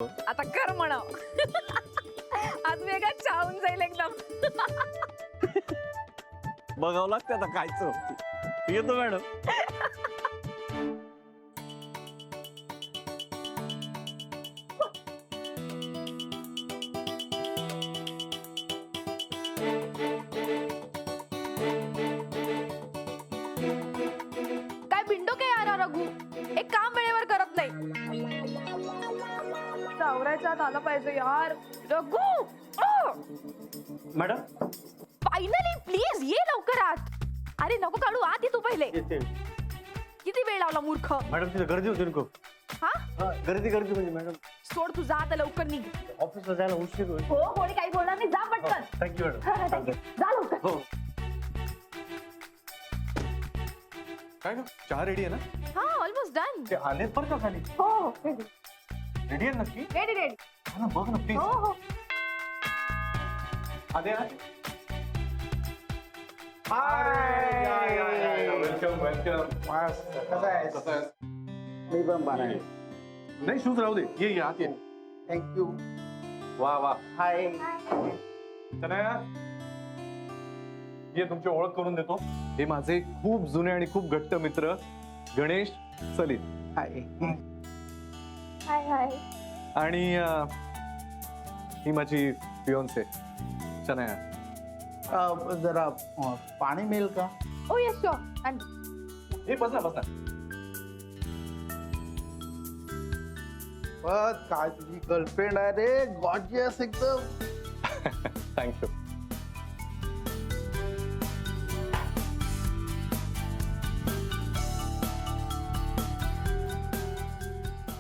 आता कर म्हणाव. आज वेगळा चावून जाईल एकदम. बघावं लागतं आता कायच. येतो मॅडम. काय बिंडो काय यार रघु, एक काम वेळेवर करत नाही. आवरायच्या आत आलं पाहिजे यार रघु. मॅडम फायनली प्लीज ये लवकर आत. अरे नको काढू, आत ये तू पहिले. किती वेळ लावला मूर्ख. मॅडम तिथे गर्दी होती नको. हा गर्दी म्हणजे मॅडम सोड तू, जा आता लवकर निघ. ऑफिसला जायला उशीर होईल. हो कोणी काही बोलणार नाही, जा पटकन. Thank you madam. जा लवकर. हो. काय ग चहा रेडी आहे ना? हा ऑलमोस्ट डन. ते आलेत बरं का खाली. हो रेडी रेडी आहे नक्की? रेडी. हा ना बघ ना प्लीज. हो आदे हाय. वेलकम. कसं आहे? मी पण बरा आहे. नाही शूज राहू दे. ये आत ये. थँक्यू. वा हाय. तनया ये तुमची ओळख करून देतो. हे माझे खूप जुने आणि खूप घट्ट मित्र गणेश सलीत. हाय. हाय. आणि ही माझी फियोन्से शनाया. जरा पाणी मिळेल का? ओ यस शुअर. हे बस ना. काय तुझी गर्लफ्रेंड आहे रे, गॉर्जियस एकदम. थँक्यू.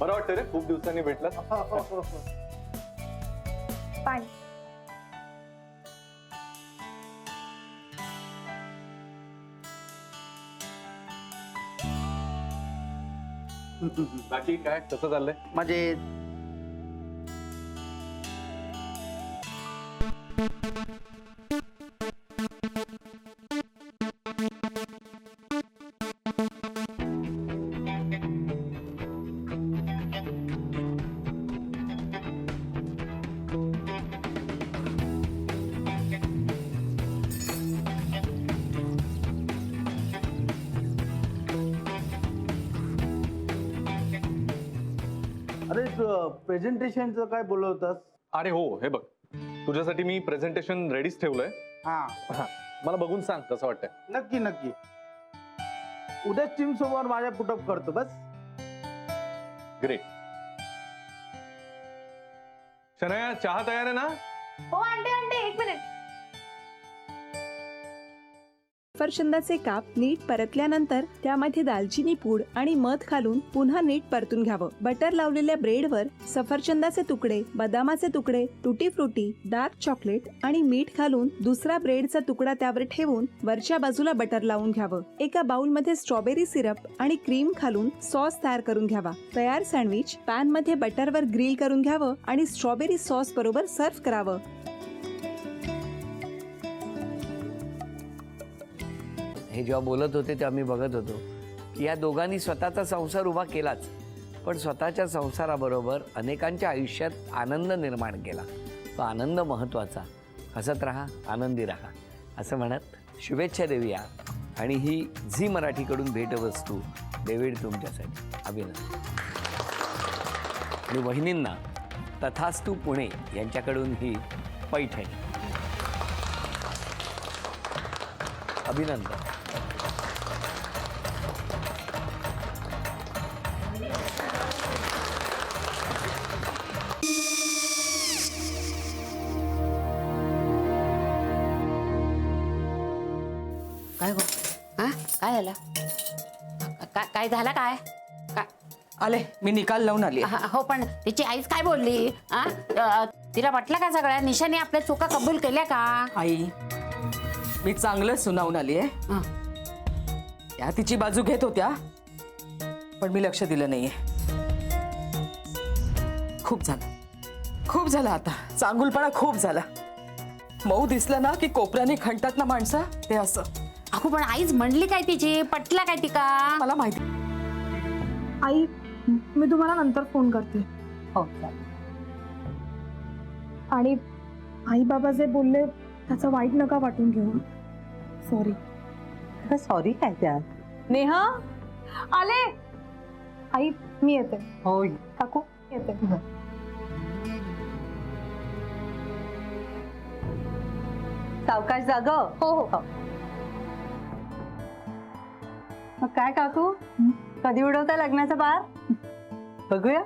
बरं वाटतं रे खूप दिवसांनी भेटलात. पाणी. बाकी काय कसं चाललंय? म्हणजे अरे प्रेझेंटेशनचं काय बोलत होतास? अरे हो हे बघ तुझ्यासाठी मी प्रेझेंटेशन रेडीच ठेवलंय. हा मला बघून सांग कसं वाटतंय. नक्की. उद्या टीम समोर माझ्या पुटअप करतो बस. ग्रेट. शनाया चहा तयार आहे ना? हो आंटे 1 मिनिट. सफरचंदाचे काप नीट परतल्यानंतर त्यामध्ये दालचिनी पूड आणि मध घालून पुन्हा नीट परतून घ्यावं. बटर लावलेल्या ब्रेडवर सफरचंदाचे तुकडे, बदामाचे तुकडे, टुटी फ्रुटी, डार्क चॉकलेट आणि मीठ घालून दुसरा ब्रेडचा तुकडा त्यावर ठेवून वरच्या बाजूला बटर लावून घ्यावं. एका बाउलमध्ये स्ट्रॉबेरी सिरप आणि क्रीम घालून सॉस तयार करून घ्यावा. तयार सँडविच पॅन मध्ये बटरवर ग्रिल करून घ्यावं आणि स्ट्रॉबेरी सॉस बरोबर सर्व्ह करावं. हे जेव्हा बोलत होते तेव्हा मी बघत होतो की या दोघांनी स्वतःचा संसार उभा केलाच, पण स्वतःच्या संसाराबरोबर अनेकांच्या आयुष्यात आनंद निर्माण केला. तो आनंद महत्त्वाचा. हसत राहा, आनंदी राहा असं म्हणत शुभेच्छा देऊया. आणि ही झी मराठीकडून भेटवस्तू डेव्हिड तुमच्यासाठी. अभिनंदन. आणि वहिनींना तथास्तू पुणे यांच्याकडून ही पैठणी. अभिनंदन. काय गो? हा काय झालं? काय झालं काय? आले मी निकाल लावून आली. हो पण तिची आईच काय बोलली? तिला वाटलं का सगळ्या निशाने आपल्या चुका कबूल केल्या का? आई मी चांगलं सुनावून आली आहे. त्या तिची बाजू घेत होत्या पण मी लक्ष दिलं नाहीये. खूप झालं आता. चांगुलपणा खूप झाला. मऊ दिसलं ना की कोपऱ्याने खणतात ना माणसं, ते असं. अगो पण आईच म्हणली काय तिची? पटला काय ती का? मला माहिती. आई मी तुम्हाला नंतर फोन करते. हो चालेल. आणि आई बाबा जे बोलले त्याचं वाईट नका वाटून घेऊ. सॉरी. सॉरी काय त्यात? नेहा आले. आई मी येते. होय. काकू येते. सावकाश जाग. हो हो. मग काय काकू, कधी उडवता लग्नाचा बार? बघूया.